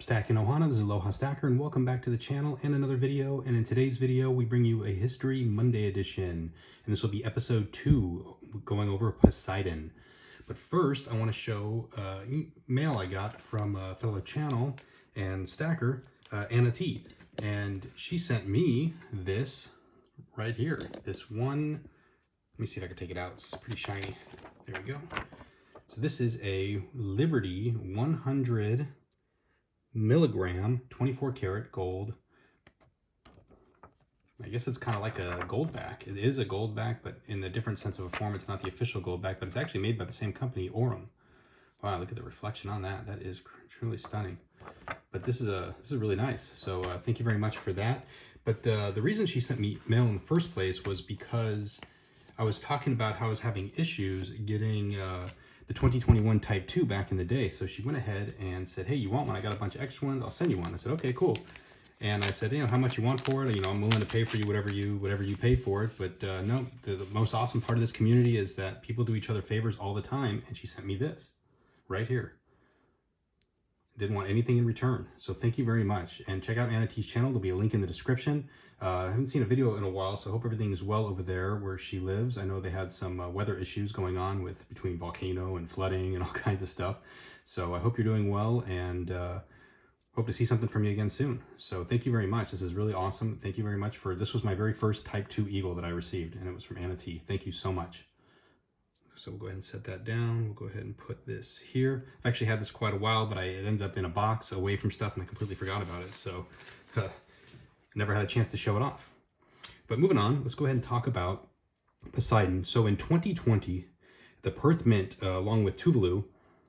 up, Stacking Ohana? This is alohastacker, and welcome back to the channel and another video. And in today's video, we bring you a History Monday edition, and this will be episode 2, going over Poseidon. But first, I want to show email I got from a fellow channel and stacker, Anna T. And she sent me this right here. This one, let me see if I can take it out. It's pretty shiny. There we go. So this is a Liberty 100 milligram 24 karat gold. I guess it's kind of like a gold back. It is a gold back, but in a different sense of a form. It's not the official gold back, but it's actually made by the same company, Aurum. Wow, look at the reflection on that. That is truly stunning. But this is really nice. So thank you very much for that. But the reason she sent me mail in the first place was because I was talking about how I was having issues getting the 2021 Type 2 back in the day. So she went ahead and said, hey, you want one? I got a bunch of extra ones. I'll send you one. I said, okay, cool. And I said, you know, how much you want for it? You know, I'm willing to pay for you whatever you pay for it. But no, the most awesome part of this community is that people do each other favors all the time. And she sent me this right here. Didn't want anything in return. So thank you very much. And check out Anna T's channel. There'll be a link in the description. I haven't seen a video in a while, so I hope everything is well over there where she lives. I know they had some weather issues going on between volcano and flooding and all kinds of stuff. So I hope you're doing well, and hope to see something from you again soon. So thank you very much. This is really awesome. Thank you very much this was my very first Type 2 Eagle that I received, and it was from Anna T. Thank you so much. So we'll go ahead and set that down. We'll go ahead and put this here. I've actually had this quite a while, but it ended up in a box away from stuff, and I completely forgot about it. So never had a chance to show it off. But moving on, let's go ahead and talk about Poseidon. So in 2020, the Perth Mint, along with Tuvalu,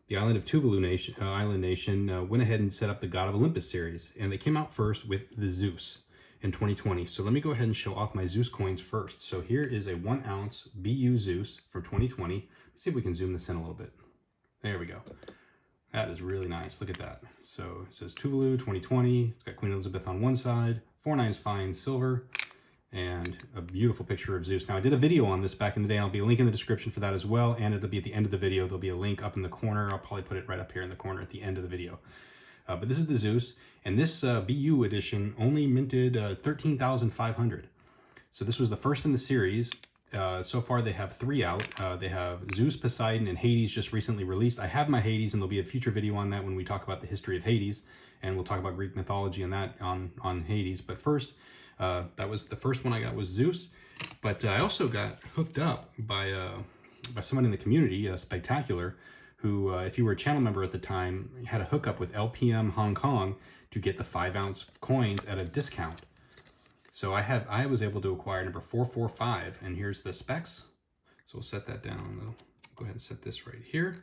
the island of Tuvalu nation, went ahead and set up the God of Olympus series. And they came out first with the Zeus in 2020. So let me go ahead and show off my Zeus coins first. So here is a 1 ounce BU Zeus from 2020. Let's see if we can zoom this in a little bit. There we go. That is really nice. Look at that. So it says Tuvalu 2020. It's got Queen Elizabeth on one side, 4 9 fine silver, and a beautiful picture of Zeus. Now I did a video on this back in the day. I'll be a link in the description for that as well, and it'll be at the end of the video. There'll be a link up in the corner. I'll probably put it right up here in the corner at the end of the video. But this is the Zeus, and this BU edition only minted 13,500. So this was the first in the series. So far they have 3 out. They have Zeus, Poseidon, and Hades just recently released. I have my Hades, and there'll be a future video on that when we talk about the history of Hades, and we'll talk about Greek mythology and that on Hades. But first, that was the first one I got was Zeus. But I also got hooked up by someone in the community, Spectacular, who, if you were a channel member at the time, had a hookup with LPM Hong Kong to get the 5 ounce coins at a discount. So I was able to acquire number 445, and here's the specs. So we'll set that down. We'll go ahead and set this right here,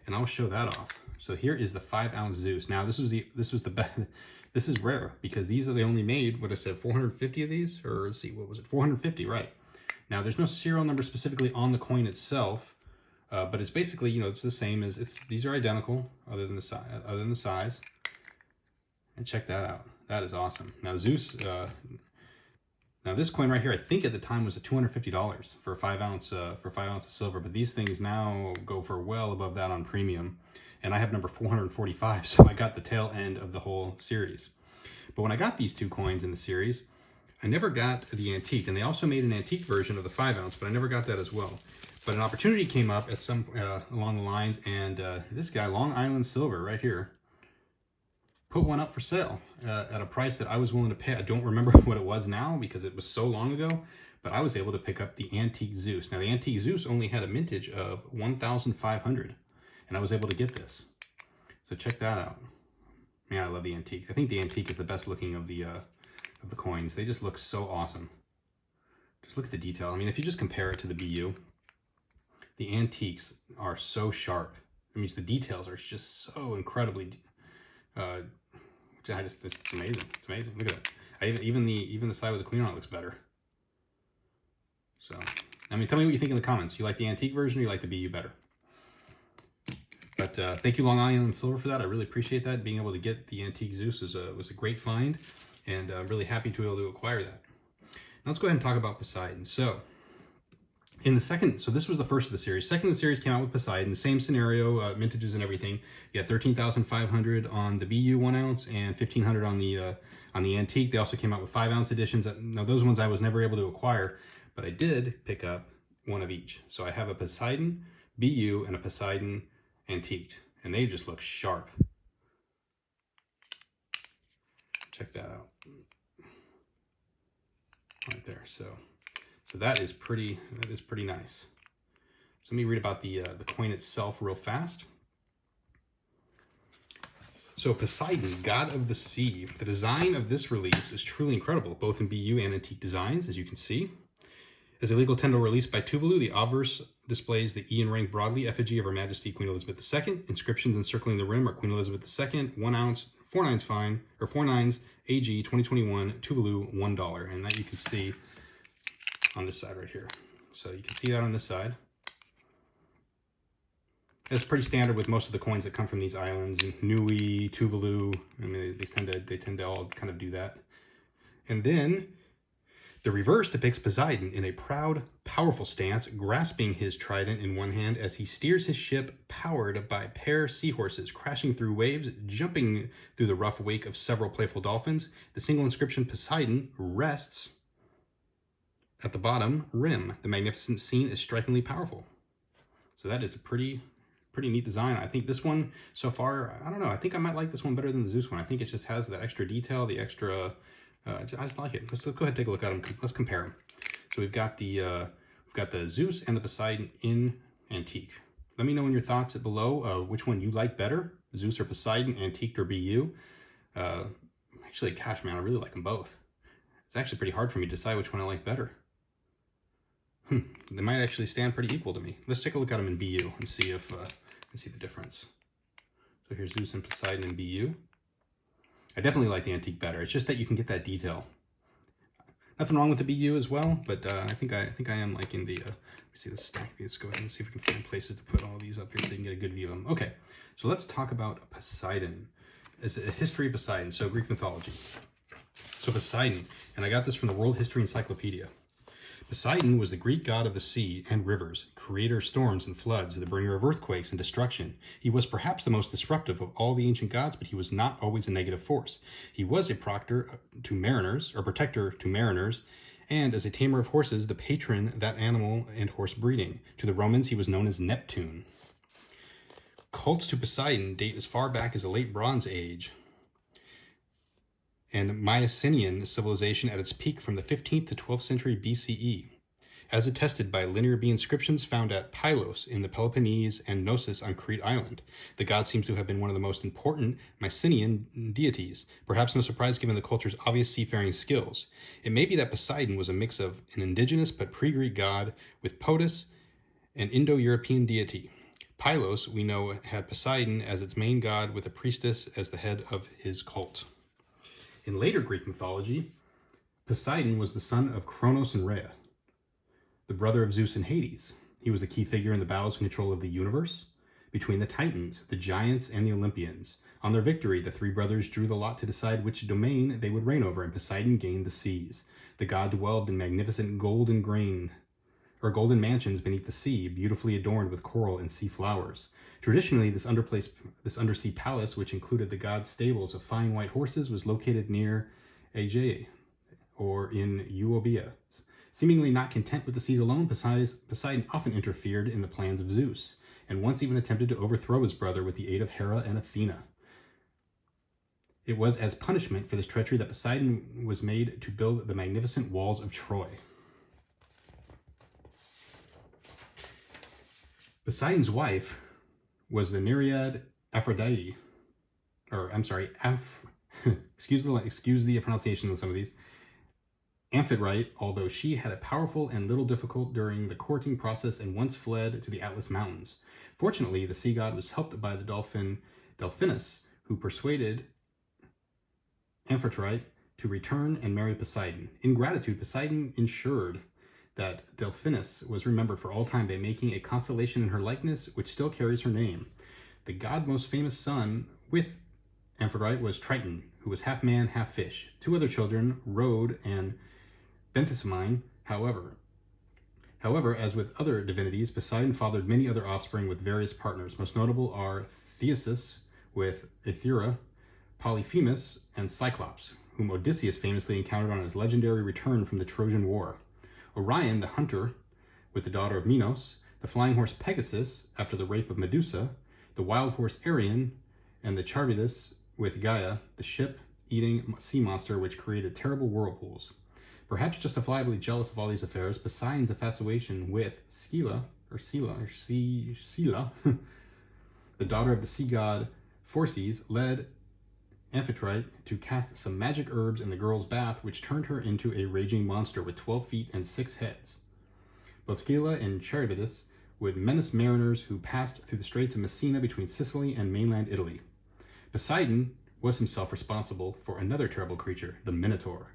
and I'll show that off. So here is the 5 ounce Zeus. Now this was the best. This is rare because these are they only made, what I said, 450 of these, or let's see, what was it, 450, right? Now there's no serial number specifically on the coin itself, but it's basically, you know, it's the same as these are identical other than the size. And check that out. That is awesome. Now Zeus. Now this coin right here, I think at the time was $250 for 5 ounce for 5 ounces of silver, but these things now go for well above that on premium. And I have number 445, so I got the tail end of the whole series. But when I got these 2 coins in the series, I never got the antique, and they also made an antique version of the 5 ounce, but I never got that as well. But an opportunity came up at some along the lines, and this guy, Long Island Silver, right here, put one up for sale at a price that I was willing to pay. I don't remember what it was now because it was so long ago, but I was able to pick up the antique Zeus. Now the antique Zeus only had a mintage of 1,500, and I was able to get this. So check that out. Man, I love the antique. I think the antique is the best looking of the coins. They just look so awesome. Just look at the detail. I mean, if you just compare it to the BU, the antiques are so sharp. I mean, the details are just so incredibly. It's amazing. It's amazing. Look at that. Even the side with the queen on it looks better. So, I mean, tell me what you think in the comments. You like the antique version or you like the BU better? But thank you, Long Island Silver, for that. I really appreciate that. Being able to get the antique Zeus was a great find, and I'm really happy to be able to acquire that. Now let's go ahead and talk about Poseidon. So In the second, so this was the first of the series. Second of the series came out with Poseidon, same scenario, mintages and everything. You had 13,500 on the BU 1 ounce and 1,500 on the antique. They also came out with 5 ounce editions. Now those ones I was never able to acquire, but I did pick up one of each. So I have a Poseidon BU and a Poseidon antiqued, and they just look sharp. Check that out right there. So that is pretty nice. So let me read about the coin itself real fast. So Poseidon, god of the sea. The design of this release is truly incredible, both in BU and antique designs, as you can see. As a legal tender released by Tuvalu, the obverse displays the E in rank broadly effigy of Her Majesty Queen Elizabeth II. Inscriptions encircling the rim are Queen Elizabeth II, 1 ounce, 4 nines fine, or 4 nines, AG 2021, Tuvalu, $1. And that you can see on this side right here. So you can see that on this side. It's pretty standard with most of the coins that come from these islands. Nui, Tuvalu, I mean, they tend to all kind of do that. And then the reverse depicts Poseidon in a proud, powerful stance, grasping his trident in one hand as he steers his ship powered by pair seahorses, crashing through waves, jumping through the rough wake of several playful dolphins. The single inscription Poseidon rests at the bottom rim. The magnificent scene is strikingly powerful. So that is a pretty neat design. I think this one so far, I don't know, I think I might like this one better than the Zeus one. I think it just has the extra detail, the extra, I just like it. Let's go ahead and take a look at them. Let's compare them. So we've got the Zeus and the Poseidon in antique. Let me know in your thoughts below which one you like better, Zeus or Poseidon, antiqued or BU. Actually, gosh, man, I really like them both. It's actually pretty hard for me to decide which one I like better. They might actually stand pretty equal to me. Let's take a look at them in BU and see if see the difference. So here's Zeus and Poseidon in BU. I definitely like the antique better. It's just that you can get that detail. Nothing wrong with the BU as well, but I think I am liking the. Let me see the stack. Let's go ahead and see if we can find places to put all these up here so you can get a good view of them. Okay, so let's talk about Poseidon. It's a history of Poseidon, so Greek mythology. So Poseidon, and I got this from the World History Encyclopedia. Poseidon was the Greek god of the sea and rivers, creator of storms and floods, the bringer of earthquakes and destruction. He was perhaps the most disruptive of all the ancient gods, but he was not always a negative force. He was a protector to mariners, and as a tamer of horses, the patron that animal and horse breeding. To the Romans, he was known as Neptune. Cults to Poseidon date as far back as the late Bronze Age and Mycenaean civilization at its peak from the 15th to 12th century BCE, as attested by Linear B inscriptions found at Pylos in the Peloponnese and Knossos on Crete Island. The god seems to have been one of the most important Mycenaean deities, perhaps no surprise given the culture's obvious seafaring skills. It may be that Poseidon was a mix of an indigenous but pre-Greek god with Potus, an Indo-European deity. Pylos, we know, had Poseidon as its main god with a priestess as the head of his cult. In later Greek mythology, Poseidon was the son of Kronos and Rhea, the brother of Zeus and Hades. He was a key figure in the battles for control of the universe between the Titans, the giants, and the Olympians. On their victory, the three brothers drew the lot to decide which domain they would reign over, and Poseidon gained the seas. The god dwelled in magnificent golden mansions beneath the sea, beautifully adorned with coral and sea flowers. Traditionally, this undersea palace, which included the god's stables of fine white horses, was located near Aegae, or in Euboea. Seemingly not content with the seas alone, Poseidon often interfered in the plans of Zeus, and once even attempted to overthrow his brother with the aid of Hera and Athena. It was as punishment for this treachery that Poseidon was made to build the magnificent walls of Troy. Poseidon's wife was the Nereid Aphrodite, excuse the pronunciation of some of these, Amphitrite, although she had a powerful and little difficult during the courting process and once fled to the Atlas Mountains. Fortunately, the sea god was helped by the dolphin Delphinus, who persuaded Amphitrite to return and marry Poseidon. In gratitude, Poseidon ensured that Delphinus was remembered for all time by making a constellation in her likeness, which still carries her name. The god's most famous son with Amphitrite was Triton, who was half man, half fish. Two other children, Rhode and Benthesimine, however, However, as with other divinities, Poseidon fathered many other offspring with various partners. Most notable are Theseus with Aethera, Polyphemus, and Cyclops, whom Odysseus famously encountered on his legendary return from the Trojan War. Orion, the hunter, with the daughter of Minos, the flying horse Pegasus, after the rape of Medusa, the wild horse Arion, and the Charybdis with Gaia, the ship-eating sea monster which created terrible whirlpools. Perhaps justifiably jealous of all these affairs, Poseidon's infatuation with Scylla, the daughter of the sea god Phorcys, led Amphitrite to cast some magic herbs in the girl's bath, which turned her into a raging monster with 12 feet and 6 heads. Both Scylla and Charybdis would menace mariners who passed through the Straits of Messina between Sicily and mainland Italy. Poseidon was himself responsible for another terrible creature, the Minotaur.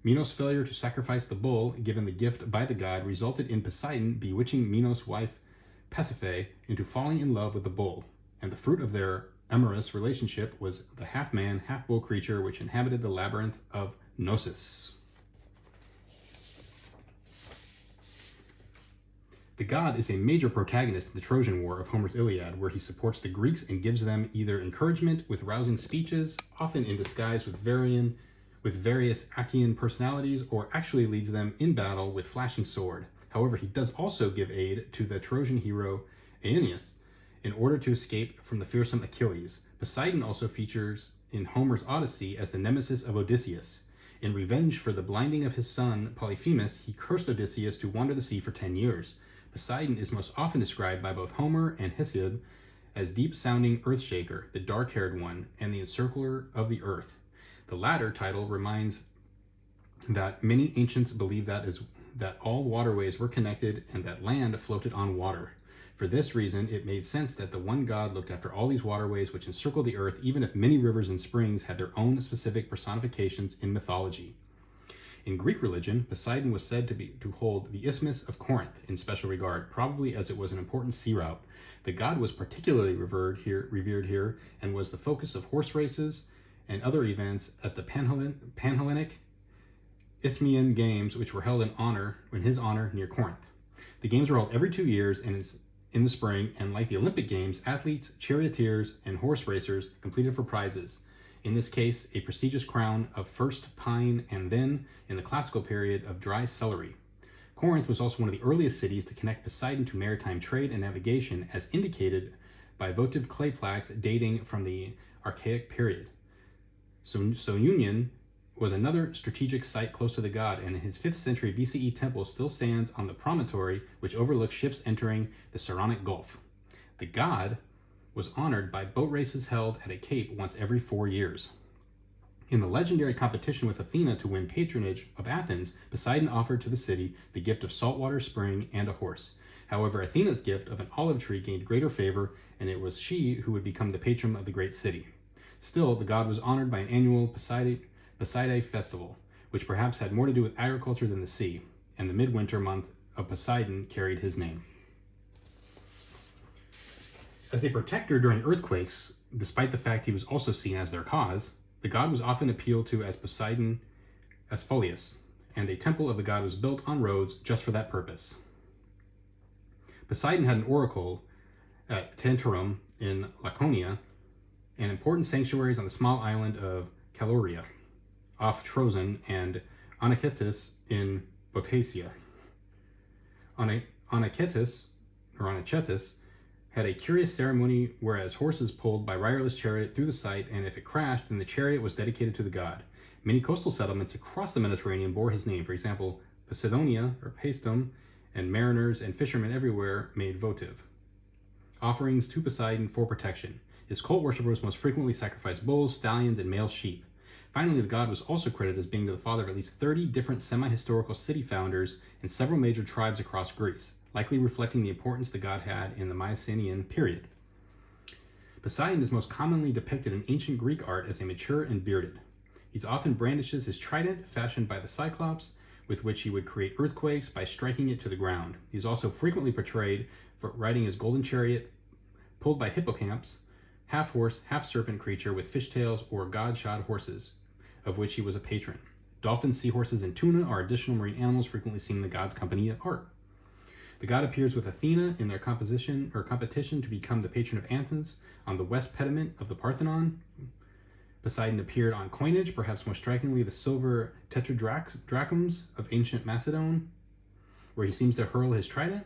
Minos' failure to sacrifice the bull given the gift by the god resulted in Poseidon bewitching Minos' wife Pasiphae into falling in love with the bull, and the fruit of their amorous relationship was the half-man, half-bull creature which inhabited the labyrinth of Gnosis. The god is a major protagonist in the Trojan War of Homer's Iliad, where he supports the Greeks and gives them either encouragement with rousing speeches, often in disguise with various Achaean personalities, or actually leads them in battle with flashing sword. However, he does also give aid to the Trojan hero Aeneas in order to escape from the fearsome Achilles. Poseidon also features in Homer's Odyssey as the nemesis of Odysseus. In revenge for the blinding of his son Polyphemus, he cursed Odysseus to wander the sea for 10 years. Poseidon is most often described by both Homer and Hesiod as deep-sounding earthshaker, the dark-haired one, and the encircler of the earth. The latter title reminds that many ancients believed that all waterways were connected and that land floated on water. For this reason, it made sense that the one god looked after all these waterways which encircled the earth, even if many rivers and springs had their own specific personifications in mythology. In Greek religion, Poseidon was said to hold the Isthmus of Corinth in special regard, probably as it was an important sea route. The god was particularly revered here and was the focus of horse races and other events at the Panhellenic Isthmian Games, which were held in his honor near Corinth. The games were held every 2 years and in the spring, and like the Olympic Games, athletes, charioteers, and horse racers competed for prizes. In this case, a prestigious crown of first pine and then, in the classical period, of dry celery. Corinth was also one of the earliest cities to connect Poseidon to maritime trade and navigation, as indicated by votive clay plaques dating from the Archaic period. So Union was another strategic site close to the god, and his 5th century BCE temple still stands on the promontory which overlooks ships entering the Saronic Gulf. The god was honored by boat races held at a cape once every 4 years. In the legendary competition with Athena to win patronage of Athens, Poseidon offered to the city the gift of saltwater spring and a horse. However, Athena's gift of an olive tree gained greater favor, and it was she who would become the patron of the great city. Still, the god was honored by an annual Poseidon festival, which perhaps had more to do with agriculture than the sea, and the midwinter month of Poseidon carried his name. As a protector during earthquakes, despite the fact he was also seen as their cause, the god was often appealed to as Poseidon Asphalius, and a temple of the god was built on Rhodes just for that purpose. Poseidon had an oracle at Tenterum in Laconia, and important sanctuaries on the small island of Caloria, off Trozen, and Onychetus in Boeotia. Onychetus had a curious ceremony whereas horses pulled by riderless chariot through the site, and if it crashed, then the chariot was dedicated to the god. Many coastal settlements across the Mediterranean bore his name. For example, Poseidonia or Paestum, and mariners and fishermen everywhere made votive offerings to Poseidon for protection. His cult worshippers most frequently sacrificed bulls, stallions, and male sheep. Finally, the god was also credited as being the father of at least 30 different semi-historical city founders and several major tribes across Greece, likely reflecting the importance the god had in the Mycenaean period. Poseidon is most commonly depicted in ancient Greek art as a mature and bearded. He often brandishes his trident, fashioned by the Cyclops, with which he would create earthquakes by striking it to the ground. He is also frequently portrayed for riding his golden chariot, pulled by hippocamps, half-horse, half-serpent creature with fishtails or god-shod horses, of which he was a patron. Dolphins, seahorses, and tuna are additional marine animals frequently seen in the god's company at art. The god appears with Athena in their competition to become the patron of Athens on the west pediment of the Parthenon. Poseidon appeared on coinage, perhaps most strikingly the silver tetradrachms of ancient Macedon, where he seems to hurl his trident.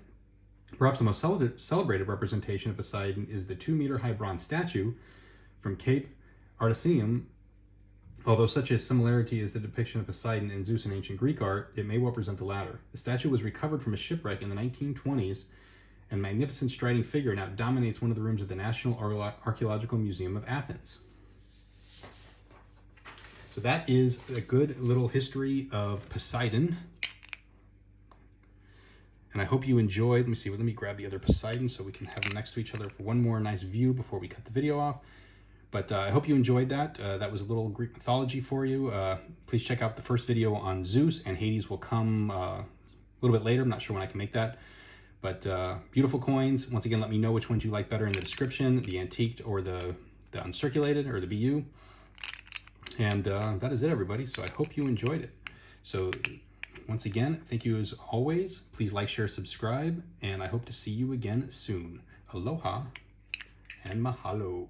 Perhaps the most celebrated representation of Poseidon is the 2-meter-high bronze statue from Cape Artesium. Although such a similarity is the depiction of Poseidon and Zeus in ancient Greek art, it may well present the latter. The statue was recovered from a shipwreck in the 1920s, and magnificent striding figure now dominates one of the rooms of the National Archaeological Museum of Athens. So that is a good little history of Poseidon. And I hope you enjoyed. Let me see, let me grab the other Poseidon so we can have them next to each other for one more nice view before we cut the video off. But I hope you enjoyed that. That was a little Greek mythology for you. Please check out the first video on Zeus, and Hades will come a little bit later. I'm not sure when I can make that. But beautiful coins. Once again, let me know which ones you like better in the description, the antiqued or the uncirculated or the BU. And that is it, everybody. So I hope you enjoyed it. So once again, thank you as always. Please like, share, subscribe, and I hope to see you again soon. Aloha and mahalo.